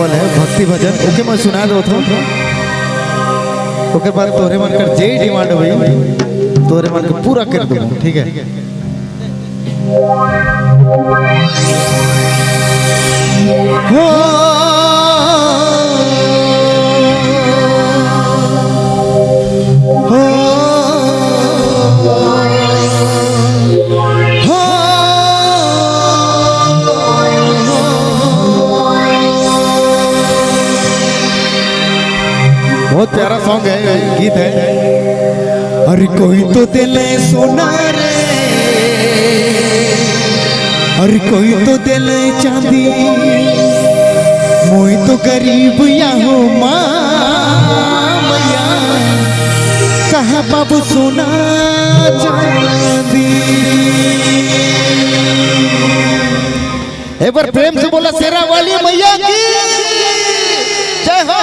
गावल है भक्ति भजन ओके मैं सुना दो थो ओके बाद तोरे मन कर जे डिमांड होई तोरे मन के पूरा कर दूं ठीक है। हो बहुत प्यारा सॉन्ग है गीत है। अरे कोई तो दिले सोना रे अरे कोई तो दिले चांदी मोई तो गरीब या हो माया कहा बाबू सोना चांदी। एक बार प्रेम से बोला शेरा वाली मैया की जय हो।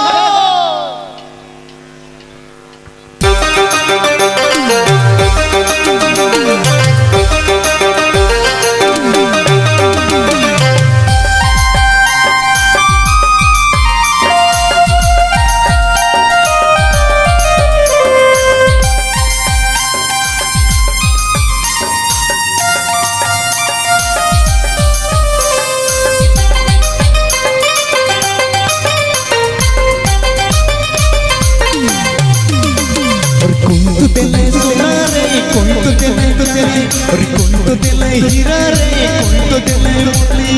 और कौन तो दिले हीरा रे कौन तो दिले मोती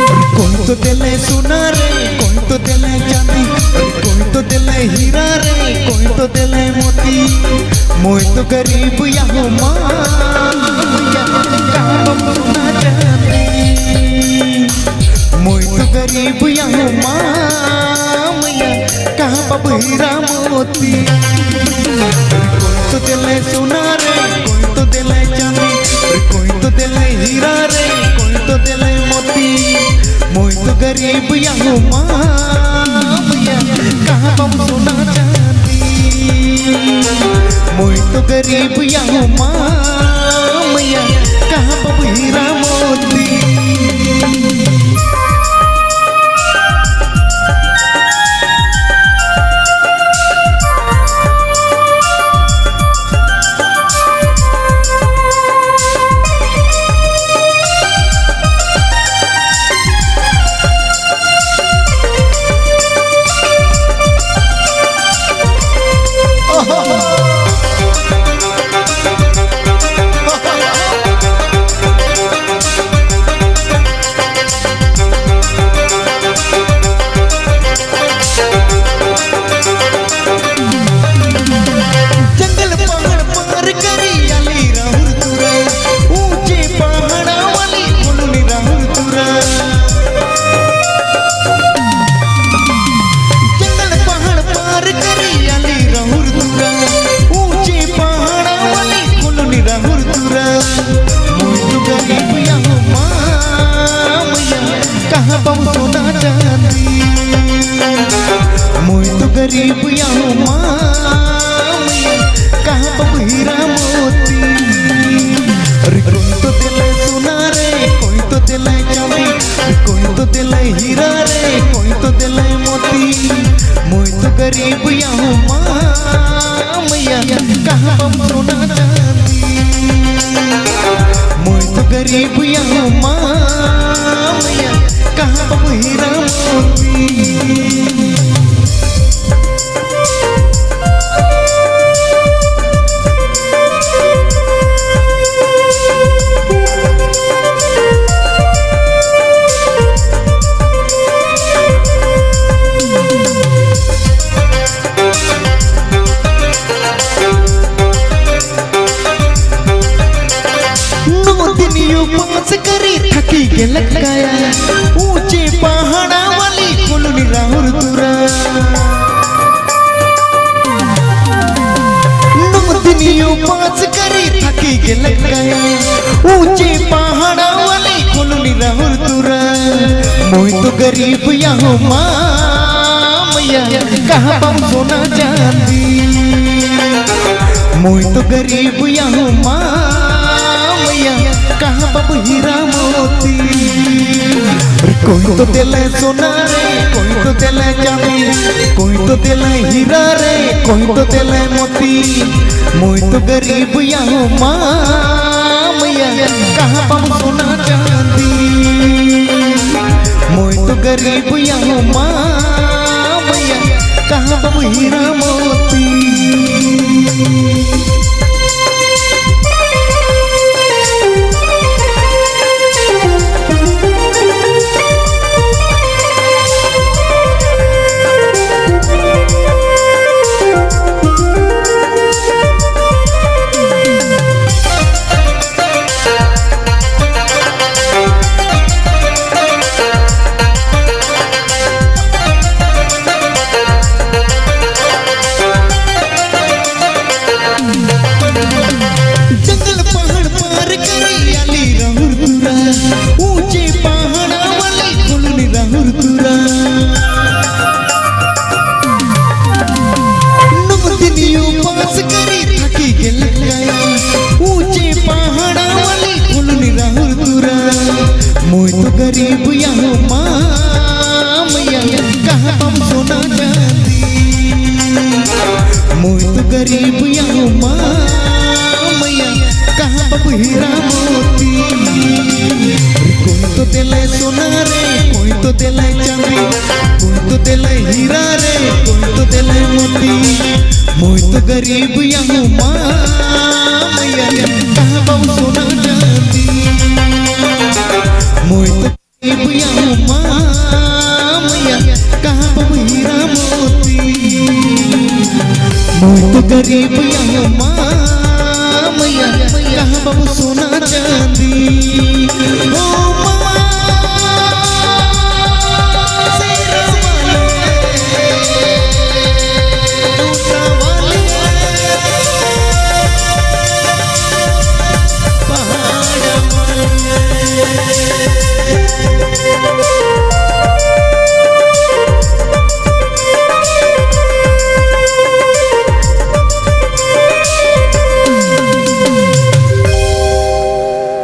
और कौन तो दिले सोना रे कौन तो दिले चांदी और कौन तो दिले हीरा रे कौन तो दिले मोती मोय तो गरीब या हो माया सोना चांदी मोय तो गरीब या हो माया कहाँ बाबू हीरा मोती। कोई तो दिले सोना रे कोई तो दिले चांदी कोई तो दिले हीरा रे कोई तो दिले मोती मोई तो गरीब या हो माया कहाँ बाबू सोना चांदी मोई तो गरीब या हो माया कहाँ बाबू हीरा मोती। गरीब या हो माया कहाँ बाबू हीरा मोती। अरे कोई तो दिले सोना रे कोई तो दिले चांदी कोई तो दिले हीरा रे कोई तो दिले मोती मोई तो गरीब या हो माया कहाँ बाबू सोना चांदी मोई तो गरीब या हो माया कहाँ बाबू हीरा मोती। पास करी थकी के लगाया ऊंचे पहाड़ा वाली कोलोनी राहुल तुरा नमदिनियों पास करी थकी के लगाया ऊंचे पहाड़ा वाली कोलोनी राहुल तुरा मोई तो गरीब या हो माया कहाँ बाबू सोना चांदी मोई तो गरीब या हो माया कहाँ बाबू हीरा मोती। कोई तो दिल सोना रे, कोई तो दिल चांदी, कोई तो दिल हीरा रे, कोई तो दिल मोती। मोई तो गरीब यहाँ माँ मैया कहाँ पाऊँ सोना चांदी। मोई तो गरीब यहाँ माँ मैया कहाँ पाऊँ हीरा मोती। मोई तो गरीब यहाँ माँ मैया कहाँ पाऊँ सोना चांदी। मोई तो गरीब यहाँ माँ मैया कहाँ पाऊँ हीरा मोती। कोई तो दिल सोना रे, कोई तो दिल चांदी, कोई तो दिल हीरा रे, कोई तो दिल मोती। मोई तो गरीब यहाँ माँ मैया कहाँ पाऊँ सोना चांदी। मोई तो गरीब यहाँ माँ मैया कहाँ पाऊँ हीरा मोती। मोई तो गरीब यहाँ माँ मैया कहाँ पाऊँ सोना चांदी। ओ माँ शेरा वाले, पहाड़ वाले।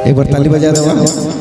एक बार ताली बजा दो।